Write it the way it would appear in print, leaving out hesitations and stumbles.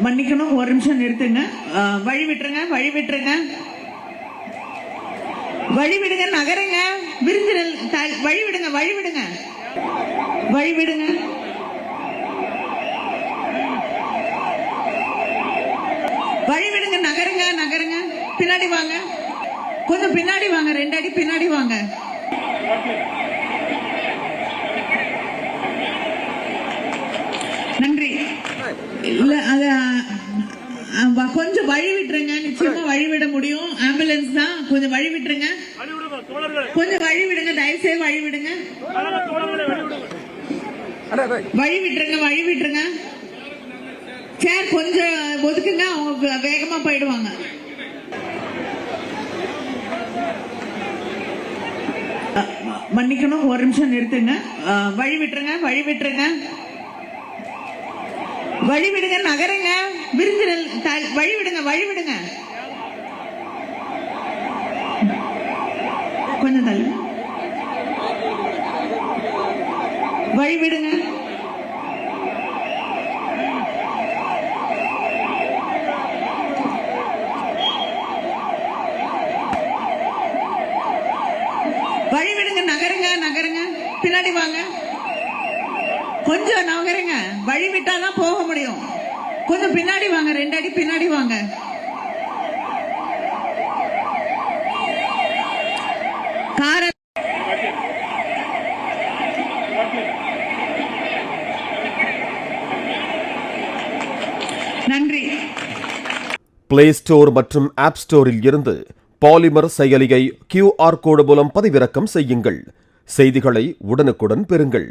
மன்னிக்கணும், ஒரு நிமிஷம் நிறுத்துங்க. வழி விட்டுருங்க, வழி விட்டுருங்க, வழி விடுங்க, நகருங்க. விருந்தினல் வழி விடுங்க, வழி விடுங்க, வழி விடுங்க. வழி விடுங்க, நகருங்க, நகருங்க. பின்னாடி வாங்க, கொஞ்சம் பின்னாடி வாங்க, 2 அடி பின்னாடி வாங்க. நன்றி. இல்ல அத கொஞ்சம் வழி விட்டுருங்க. நிச்சயமா வழி விட முடியும். ஆம்புலன்ஸ் தான், கொஞ்சம் வழி விட்டுருங்க, கொஞ்சம் வழி விடுங்க, தயவுசெய்து வழி விடுங்க, வழி விட்டுருங்க, வழி விட்டுருங்க. சேர் கொஞ்சம் ஒதுக்குங்க, அவங்க வேகமா போயிடுவாங்க. மன்னிக்கணும், ஒரு நிமிஷம் நிறுத்துங்க. வழி விட்டுருங்க, வழி விட்டுருங்க, வழி விடுங்க, நகருங்க. விருந்தினல் வழி விடுங்க, வழி விடுங்க, கொஞ்சம் தள்ளு, வழி விடுங்க. வழி விடுங்க, நகருங்க, நகருங்க. பின்னாடி வாங்க, கொஞ்சம் நகருங்க. வழி விட்டாதான் போக முடியும். கொஞ்சம் பின்னாடி வாங்க, 2 அடி பின்னாடி வாங்க. நன்றி. பிளே ஸ்டோர் மற்றும் ஆப் ஸ்டோரில் இருந்து பாலிமர் செயலியை QR கோடு மூலம் பதிவிறக்கம் செய்யுங்கள். செய்திகளை உடனுக்குடன் பெறுங்கள்.